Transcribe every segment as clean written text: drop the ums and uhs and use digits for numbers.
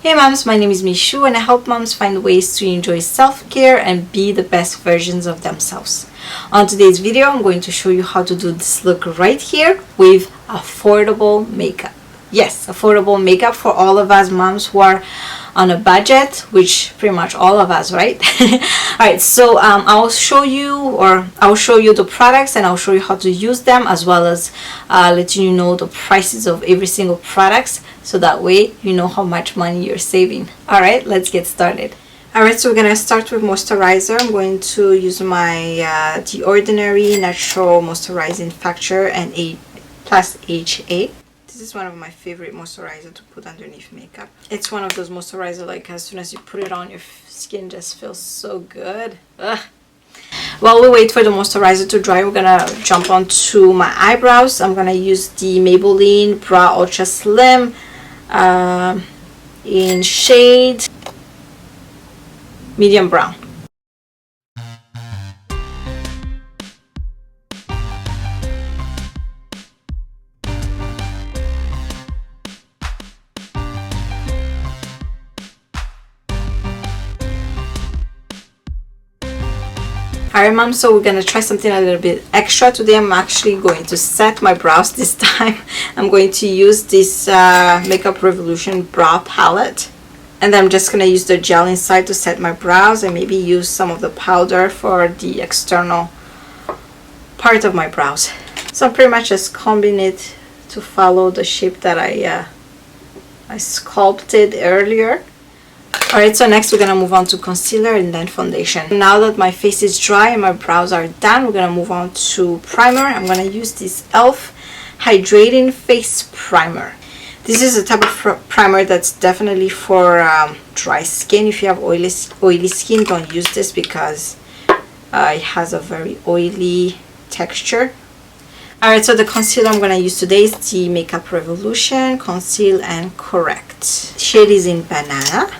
Hey moms, my name is Michou and I help moms find ways to enjoy self-care and be the best versions of themselves. On today's video, I'm going to show you how to do this look right here with affordable makeup. Yes, affordable makeup for all of us moms who are on a budget, which pretty much all of us, right? Alright, so I'll show you the products and I'll show you how to use them, as well as letting you know the prices of every single products, so that way you know how much money you're saving. Alright, let's get started. Alright, so we're gonna start with moisturizer. I'm going to use my The Ordinary Natural Moisturizing Factor and A plus HA. This is one of my favorite moisturizer to put underneath makeup. It's one of those moisturizer, like as soon as you put it on, your skin just feels so good. Ugh. While we wait for the moisturizer to dry, we're gonna jump onto my eyebrows. I'm gonna use the Maybelline Brow Ultra Slim in shade medium brown. Alright mom, so we're gonna try something a little bit extra today. I'm actually going to set my brows this time. I'm going to use this Makeup Revolution brow palette, and then I'm just gonna use the gel inside to set my brows and maybe use some of the powder for the external part of my brows. So I'm pretty much just combing it to follow the shape that I sculpted earlier. Alright, so next we're going to move on to concealer and then foundation. Now that my face is dry and my brows are done, we're going to move on to primer. I'm going to use this e.l.f. Hydrating Face Primer. This is a type of primer that's definitely for dry skin. If you have oily skin, don't use this because it has a very oily texture. Alright, so the concealer I'm going to use today is the Makeup Revolution Conceal and Correct. The shade is in Banana.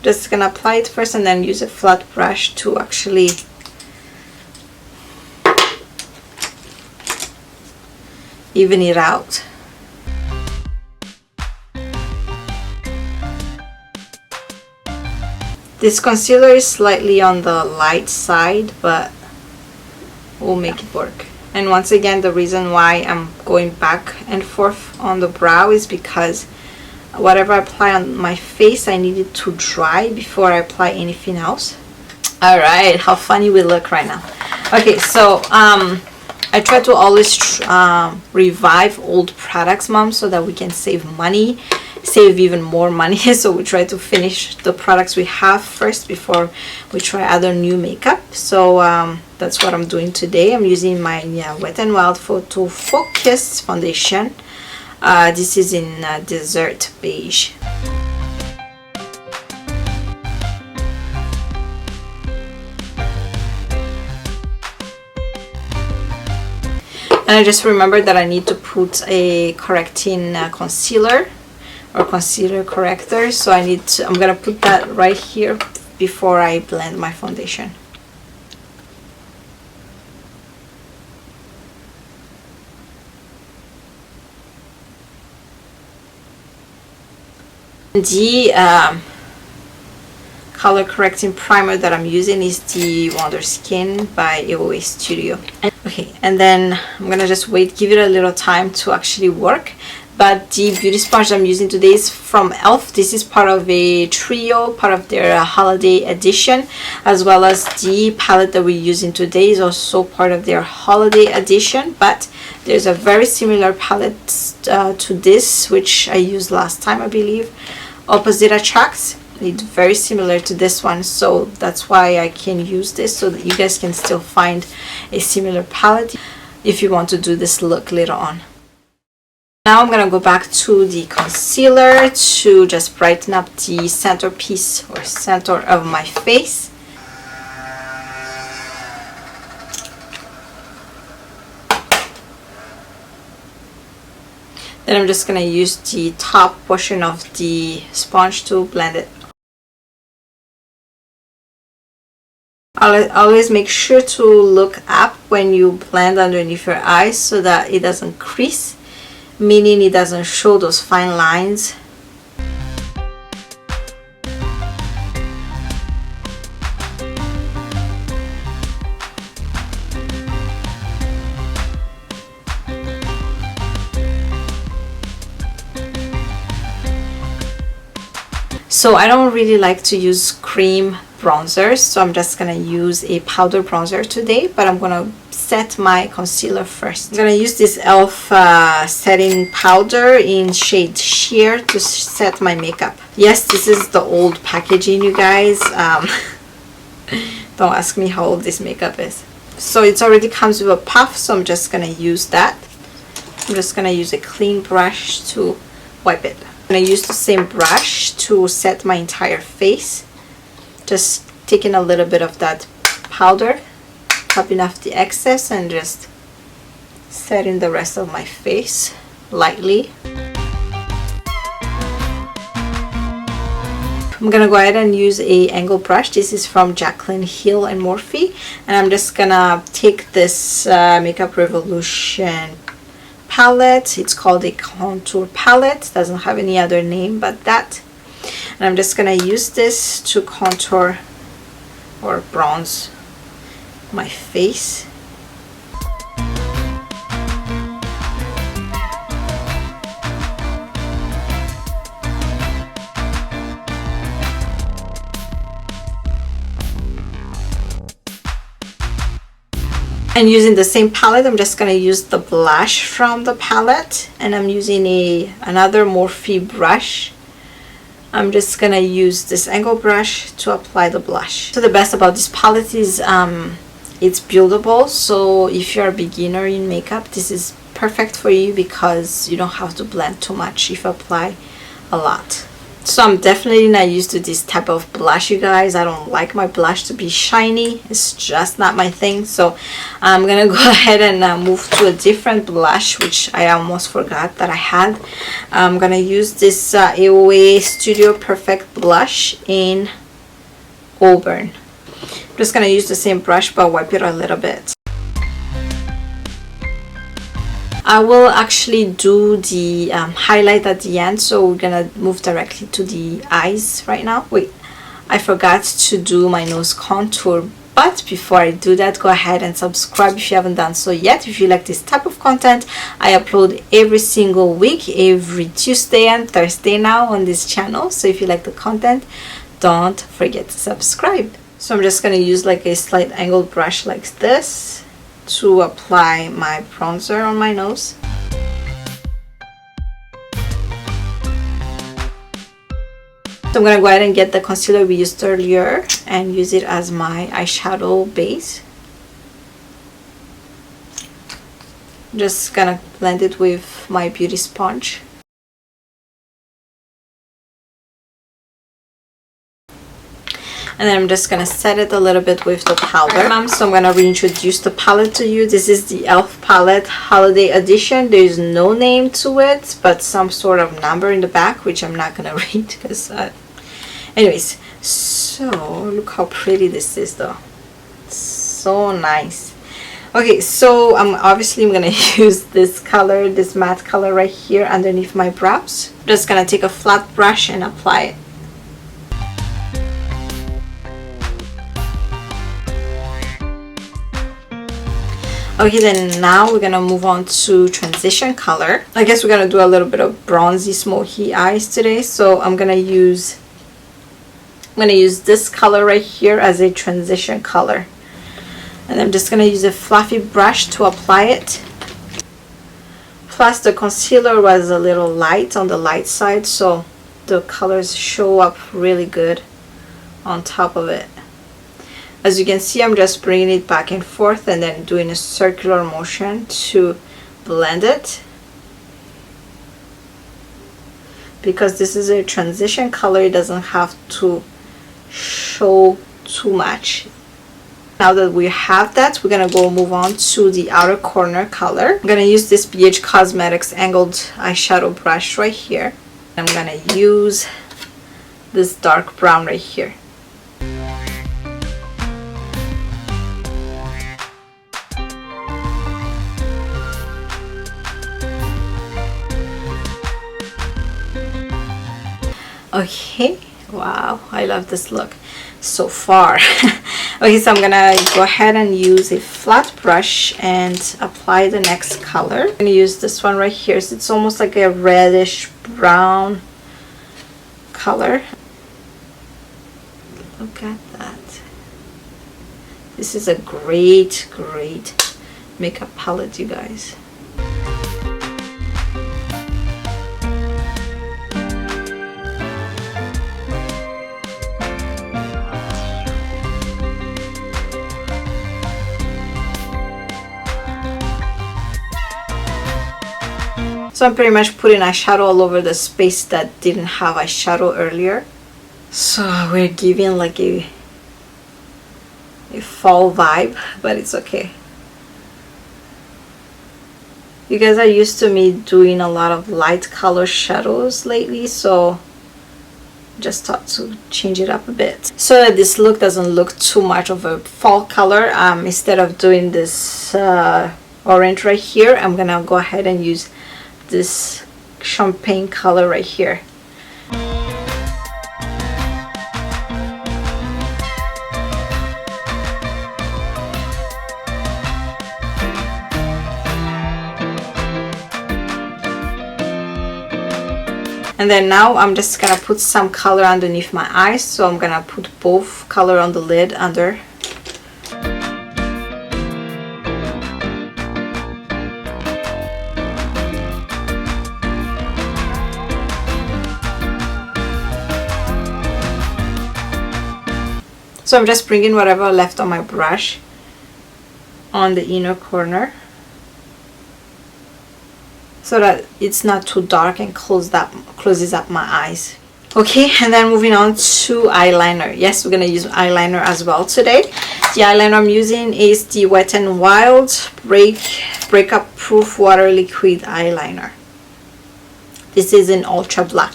Just gonna apply it first and then use a flat brush to actually even it out. This concealer is slightly on the light side, but we'll make it work. And once again, the reason why I'm going back and forth on the brow is because whatever I apply on my face, I need it to dry before I apply anything else. Alright, how funny we look right now. Okay, so I try to always revive old products, mom, so that we can save money, save even more money. So we try to finish the products we have first before we try other new makeup. So that's what I'm doing today. I'm using my Wet n Wild Photofocus foundation. This is in Desert Beige. And I just remembered that I need to put a correcting concealer or concealer corrector, so I'm gonna put that right here before I blend my foundation. The color correcting primer that I'm using is the Wonder Skin by AOA Studio. Okay, and then I'm gonna just give it a little time to actually work. But the beauty sponge I'm using today is from e.l.f. This is part of a trio, part of their holiday edition, as well as the palette that we're using today is also part of their holiday edition. But there's a very similar palette to this, which I used last time, I believe. Opposite Attracts. It's very similar to this one, so that's why I can use this, so that you guys can still find a similar palette if you want to do this look later on. Now I'm gonna go back to the concealer to just brighten up the centerpiece or center of my face. Then I'm just gonna use the top portion of the sponge to blend it. Always make sure to look up when you blend underneath your eyes so that it doesn't crease. meaning it doesn't show those fine lines. So I don't really like to use cream bronzers, so I'm just gonna use a powder bronzer today, but I'm gonna set my concealer first. I'm gonna use this e.l.f. setting powder in shade Sheer to set my makeup. Yes, this is the old packaging, you guys. Don't ask me how old this makeup is. So it already comes with a puff, so I'm just gonna use that. I'm just gonna use a clean brush to wipe it. I'm gonna use the same brush to set my entire face. Just taking a little bit of that powder, popping off the excess, and just setting the rest of my face lightly. I'm gonna go ahead and use a angle brush. This is from Jaclyn Hill and Morphe, and I'm just gonna take this Makeup Revolution palette. It's called a contour palette, doesn't have any other name but that, and I'm just gonna use this to contour or bronze my face. And using the same palette, I'm just going to use the blush from the palette, and I'm using another Morphe brush. I'm just going to use this angle brush to apply the blush. So the best about this palette is it's buildable, so if you're a beginner in makeup, this is perfect for you because you don't have to blend too much if you apply a lot. So I'm definitely not used to this type of blush, you guys. I don't like my blush to be shiny. It's just not my thing. So I'm gonna go ahead and move to a different blush, which I almost forgot that I had. I'm gonna use this AOA Studio Perfect blush in Auburn. I'm just gonna use the same brush but wipe it a little bit. I will actually do the highlight at the end, so we're gonna move directly to the eyes right now. Wait, I forgot to do my nose contour, but before I do that, go ahead and subscribe if you haven't done so yet. If you like this type of content, I upload every single week, every Tuesday and Thursday now on this channel. So if you like the content, don't forget to subscribe. So I'm just gonna use like a slight angled brush like this to apply my bronzer on my nose. So I'm gonna go ahead and get the concealer we used earlier and use it as my eyeshadow base. I'm just gonna blend it with my beauty sponge. And then I'm just gonna set it a little bit with the powder. So I'm gonna reintroduce the palette to you. This is the e.l.f. palette holiday edition. There's no name to it, but some sort of number in the back, which I'm not gonna read because anyways, so look how pretty this is though. It's so nice. Okay, so obviously I'm gonna use this color, this matte color right here underneath my brows. I'm just gonna take a flat brush and apply it. Okay, then now we're gonna move on to transition color. I guess we're gonna do a little bit of bronzy smoky eyes today, so I'm gonna use this color right here as a transition color, and I'm just gonna use a fluffy brush to apply it. Plus the concealer was a little light on the light side, so the colors show up really good on top of it. As you can see, I'm just bringing it back and forth and then doing a circular motion to blend it. Because this is a transition color, it doesn't have to show too much. Now that we have that, we're gonna move on to the outer corner color. I'm gonna use this BH Cosmetics angled eyeshadow brush right here. I'm gonna use this dark brown right here. Okay, wow, I love this look so far. Okay, so I'm gonna go ahead and use a flat brush and apply the next color. I'm gonna use this one right here. So it's almost like a reddish brown color. Look at that. This is a great makeup palette, you guys. So I'm pretty much putting eyeshadow all over the space that didn't have eyeshadow earlier. So we're giving like a fall vibe, but it's okay. You guys are used to me doing a lot of light color shadows lately, so just thought to change it up a bit so that this look doesn't look too much of a fall color. Instead of doing this orange right here, I'm gonna go ahead and use this champagne color right here. And then now I'm just gonna put some color underneath my eyes, so I'm gonna put both color on the lid under. So I'm just bringing whatever left on my brush on the inner corner so that it's not too dark and closes up my eyes. Okay, and then moving on to eyeliner. Yes, we're gonna use eyeliner as well today. The eyeliner I'm using is the Wet n Wild Breakup Proof Water Liquid Eyeliner. This is in Ultra Black.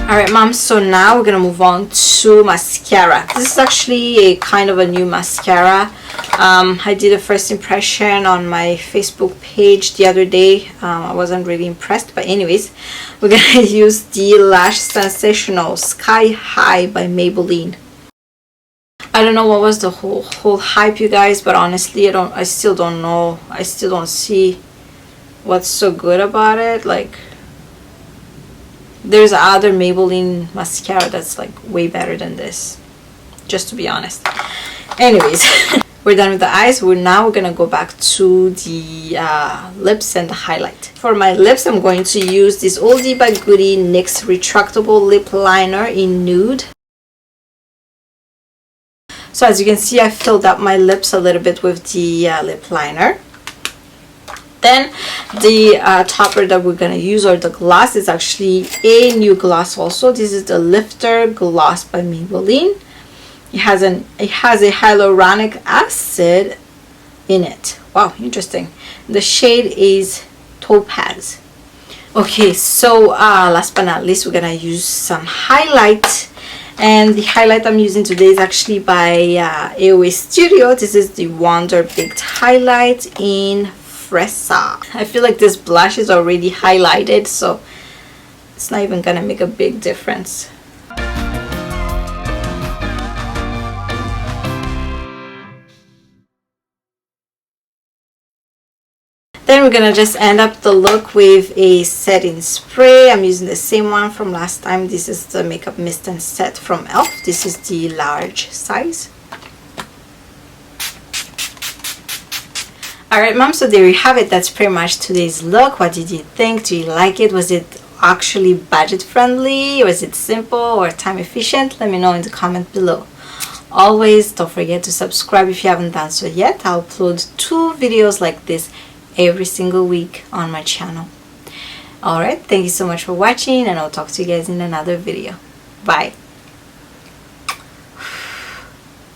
Alright moms, so now we're gonna move on to mascara. This is actually a kind of a new mascara. I did a first impression on my Facebook page the other day. I wasn't really impressed, but anyways, we're gonna use the Lash Sensational Sky High by Maybelline. I don't know what was the whole hype, you guys, but honestly I still don't know. I still don't see what's so good about it. Like, there's other Maybelline mascara that's like way better than this, just to be honest. Anyways, we're done with the eyes. We're gonna go back to the lips and the highlight. For my lips, I'm going to use this oldie but goodie NYX retractable lip liner in Nude. So as you can see, I filled up my lips a little bit with the lip liner. Then the topper that we're gonna use, or the gloss, is actually a new gloss also. This is the Lifter Gloss by Maybelline. It has a hyaluronic acid in it. Wow, interesting. The shade is Topaz. Okay, so last but not least, we're gonna use some highlight. And the highlight I'm using today is actually by AOA Studio. This is the Wonder Baked Highlight in Fresa. I feel like this blush is already highlighted, so it's not even gonna make a big difference. Then we're gonna just end up the look with a setting spray. I'm using the same one from last time. This is the Makeup Mist and Set from e.l.f. This is the large size. Alright mom, so there you have it. That's pretty much today's look. What did you think? Do you like it? Was it actually budget friendly? Was it simple or time efficient? Let me know in the comment below. Always don't forget to subscribe if you haven't done so yet. I'll upload 2 videos like this every single week on my channel. Alright, thank you so much for watching, and I'll talk to you guys in another video. Bye.